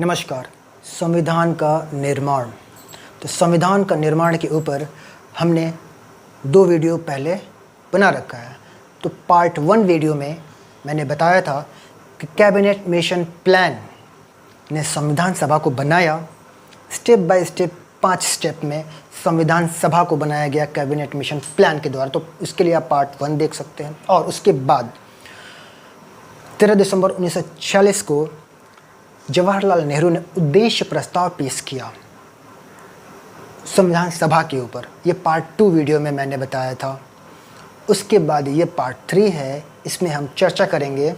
नमस्कार। संविधान का निर्माण। तो संविधान का निर्माण के ऊपर हमने 2 वीडियो पहले बना रखा है। तो पार्ट 1 वीडियो में मैंने बताया था कि कैबिनेट मिशन प्लान ने संविधान सभा को बनाया। स्टेप बाय स्टेप 5 स्टेप में संविधान सभा को बनाया गया कैबिनेट मिशन प्लान के द्वारा। तो इसके लिए आप पार्ट 1 देख सकते हैं। और उसके बाद 13 दिसंबर 1946 को जवाहरलाल नेहरू ने उद्देश्य प्रस्ताव पेश किया संविधान सभा के ऊपर। ये पार्ट 2 वीडियो में मैंने बताया था। उसके बाद ये पार्ट 3 है। इसमें हम चर्चा करेंगे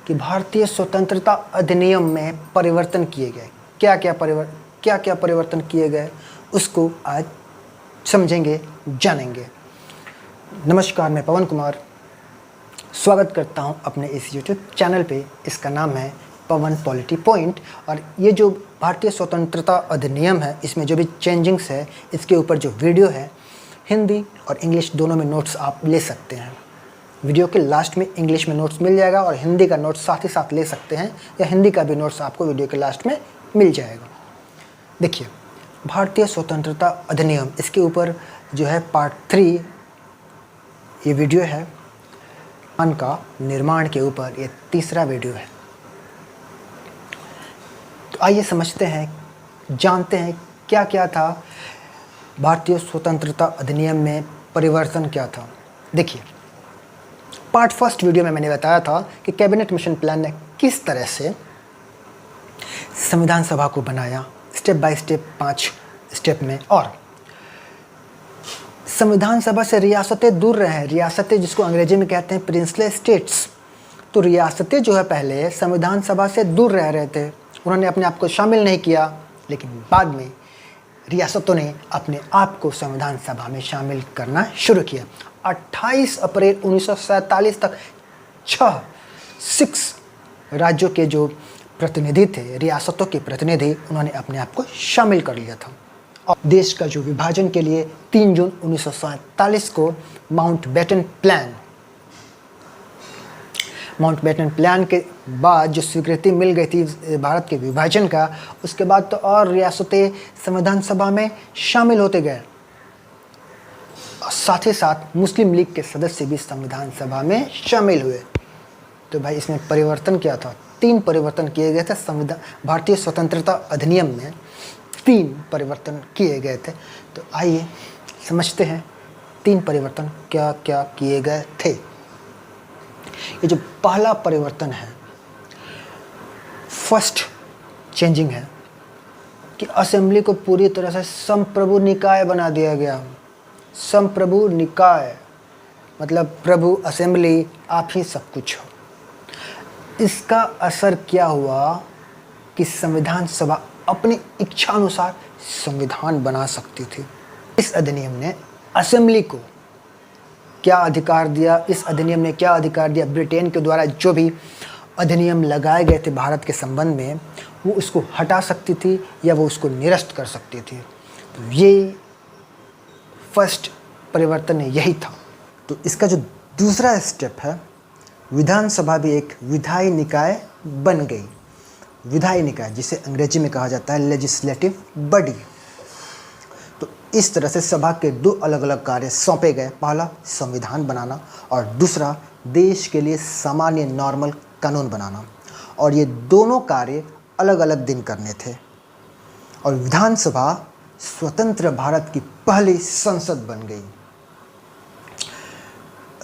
कि भारतीय स्वतंत्रता अधिनियम में परिवर्तन किए गए, क्या क्या परिवर्तन किए गए, उसको आज समझेंगे, जानेंगे। नमस्कार, मैं पवन कुमार स्वागत करता हूं अपने इस यूट्यूब चैनल पे। इसका नाम है पवन पॉलिटी पॉइंट। और ये जो भारतीय स्वतंत्रता अधिनियम है, इसमें जो भी चेंजिंग्स है, इसके ऊपर जो वीडियो है, हिंदी और इंग्लिश दोनों में नोट्स आप ले सकते हैं। वीडियो के लास्ट में इंग्लिश में नोट्स मिल जाएगा और हिंदी का नोट्स साथ ही साथ ले सकते हैं, या हिंदी का भी नोट्स आपको वीडियो के लास्ट में मिल जाएगा। देखिए, भारतीय स्वतंत्रता अधिनियम, इसके ऊपर जो है पार्ट 3 ये वीडियो है। संविधान का निर्माण के ऊपर ये तीसरा वीडियो है। तो आइए समझते हैं, जानते हैं क्या क्या था भारतीय स्वतंत्रता अधिनियम में, परिवर्तन क्या था। देखिए, पार्ट 1 वीडियो में मैंने बताया था कि कैबिनेट मिशन प्लान ने किस तरह से संविधान सभा को बनाया, स्टेप बाय स्टेप 5 स्टेप में। और संविधान सभा से रियासतें दूर रहे, रियासतें जिसको अंग्रेजी में कहते हैं प्रिंसली स्टेट्स। तो रियासतें जो है पहले संविधान सभा से दूर रह रहे थे, उन्होंने अपने आप को शामिल नहीं किया। लेकिन बाद में रियासतों ने अपने आप को संविधान सभा में शामिल करना शुरू किया। 28 अप्रैल 1947 तक 6 राज्यों के जो प्रतिनिधि थे, रियासतों के प्रतिनिधि, उन्होंने अपने आप को शामिल कर लिया था। और देश का जो विभाजन के लिए 3 जून 1947 को माउंटबेटन प्लान के बाद जो स्वीकृति मिल गई थी भारत के विभाजन का, उसके बाद तो और रियासतें संविधान सभा में शामिल होते गए। और साथ ही साथ मुस्लिम लीग के सदस्य भी संविधान सभा में शामिल हुए। तो भाई, इसमें परिवर्तन क्या था? 3 परिवर्तन किए गए थे संविधान भारतीय स्वतंत्रता अधिनियम में। 3 परिवर्तन किए गए थे। तो आइए समझते हैं 3 परिवर्तन क्या क्या किए गए थे। ये जो पहला परिवर्तन है, फर्स्ट चेंजिंग है कि असेंबली को पूरी तरह से संप्रभु निकाय बना दिया गया। संप्रभु निकाय मतलब प्रभु, असेंबली, आप ही सब कुछ हो। इसका असर क्या हुआ कि संविधान सभा अपनी इच्छा अनुसार संविधान बना सकती थी। इस अधिनियम ने असेंबली को क्या अधिकार दिया? इस अधिनियम ने क्या अधिकार दिया? ब्रिटेन के द्वारा जो भी अधिनियम लगाए गए थे भारत के संबंध में, वो उसको हटा सकती थी या वो उसको निरस्त कर सकती थी। तो ये फर्स्ट परिवर्तन यही था। तो इसका जो दूसरा स्टेप है, विधानसभा भी एक विधायी निकाय बन गई। विधायी निकाय, जिसे अंग्रेजी में कहा जाता है लेजिस्लेटिव बॉडी। तो इस तरह से सभा के 2 अलग अलग कार्य सौंपे गए। पहला संविधान बनाना और दूसरा देश के लिए सामान्य नॉर्मल कानून बनाना। और ये दोनों कार्य अलग अलग दिन करने थे। और विधानसभा स्वतंत्र भारत की पहली संसद बन गई।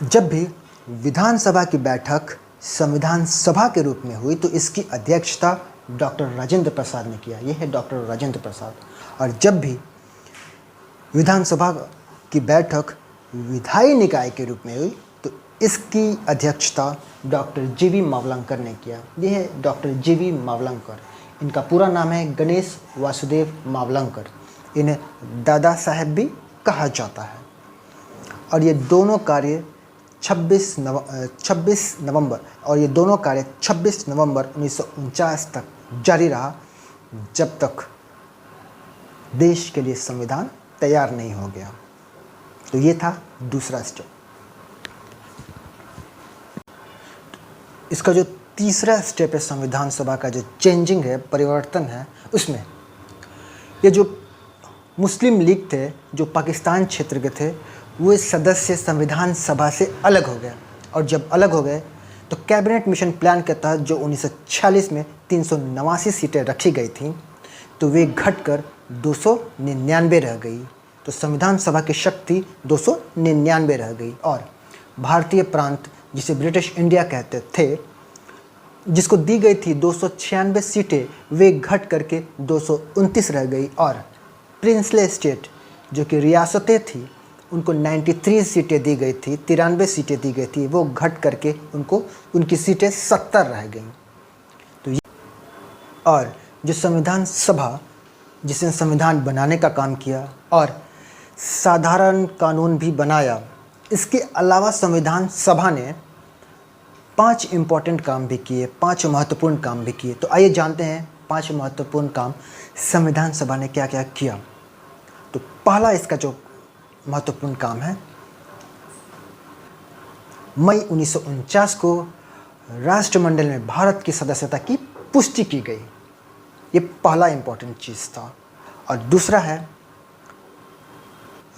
जब भी विधानसभा की बैठक संविधान सभा के रूप में हुई, तो इसकी अध्यक्षता डॉक्टर राजेंद्र प्रसाद ने किया। ये है डॉक्टर राजेंद्र प्रसाद। और जब भी विधानसभा की बैठक विधायी निकाय के रूप में हुई, तो इसकी अध्यक्षता डॉक्टर जीवी मावलंकर ने किया। ये है डॉक्टर जीवी मावलंकर। इनका पूरा नाम है गणेश वासुदेव मावलंकर। इन्हें दादा साहेब भी कहा जाता है। और ये दोनों कार्य 26 नवंबर और ये दोनों कार्य 26 नवंबर 1949 तक जारी रहा, जब तक देश के लिए संविधान तैयार नहीं हो गया। तो ये था दूसरा स्टेप। इसका जो तीसरा स्टेप है संविधान सभा का जो चेंजिंग है, परिवर्तन है, उसमें ये जो मुस्लिम लीग थे जो पाकिस्तान क्षेत्र के थे वो सदस्य संविधान सभा से अलग हो गए, और जब अलग हो गए तो कैबिनेट मिशन प्लान के तहत जो 1946 में 389 सीटें रखी गई थीं तो वे घटकर 299 रह गई। तो संविधान सभा की शक्ति 299 रह गई, और भारतीय प्रांत जिसे ब्रिटिश इंडिया कहते थे, जिसको दी गई थी 296 सीटें, वे घट करके 229 रह गई, और प्रिंसले स्टेट जो कि रियासतें थी उनको 93 सीटें दी गई थी, 93 सीटें दी गई थी, वो घट करके उनको उनकी सीटें 70 रह गईं। तो और जो संविधान सभा जिसने संविधान बनाने का काम किया और साधारण कानून भी बनाया, इसके अलावा संविधान सभा ने 5 इम्पॉर्टेंट काम भी किए, 5 महत्वपूर्ण काम भी किए। तो आइए जानते हैं 5 महत्वपूर्ण काम संविधान सभा ने क्या क्या किया। तो पहला इसका जो महत्वपूर्ण काम है, मई 1949 को राष्ट्रमंडल में भारत की सदस्यता की पुष्टि की गई। ये पहला इम्पॉर्टेंट चीज़ था। और दूसरा है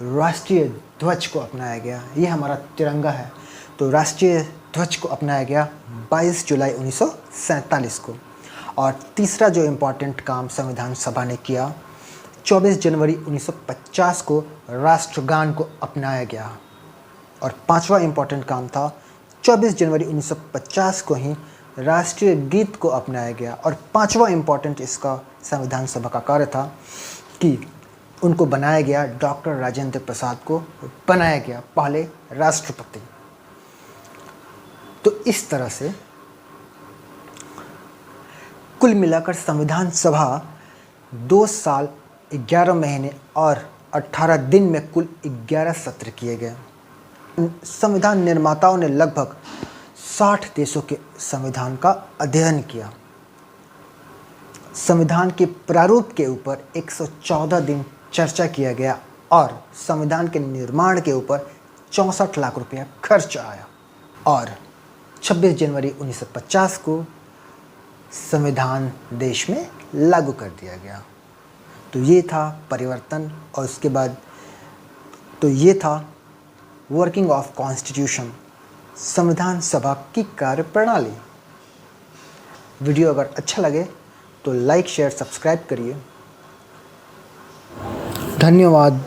राष्ट्रीय ध्वज को अपनाया गया। ये हमारा तिरंगा है, तो राष्ट्रीय ध्वज को अपनाया गया 22 जुलाई 1947 को। और तीसरा जो इम्पॉर्टेंट काम संविधान सभा ने किया, 24 जनवरी 1950 को राष्ट्रगान को अपनाया गया। और पांचवा इम्पॉर्टेंट काम था 24 जनवरी 1950 को ही राष्ट्रीय गीत को अपनाया गया। और पांचवा इम्पॉर्टेंट इसका संविधान सभा का कार्य था कि उनको बनाया गया, डॉक्टर राजेंद्र प्रसाद को बनाया गया पहले राष्ट्रपति। तो इस तरह से कुल मिलाकर संविधान सभा 2 साल 11 महीने और 18 दिन में कुल 11 सत्र किए गए। संविधान निर्माताओं ने लगभग 60 देशों के संविधान का अध्ययन किया। संविधान के प्रारूप के ऊपर 114 दिन चर्चा किया गया और संविधान के निर्माण के ऊपर 64 लाख रुपया खर्च आया। और 26 जनवरी 1950 को संविधान देश में लागू कर दिया गया। तो ये था परिवर्तन। और उसके बाद तो ये था वर्किंग ऑफ कॉन्स्टिट्यूशन, संविधान सभा की कार्यप्रणाली। वीडियो अगर अच्छा लगे तो लाइक शेयर सब्सक्राइब करिए। धन्यवाद।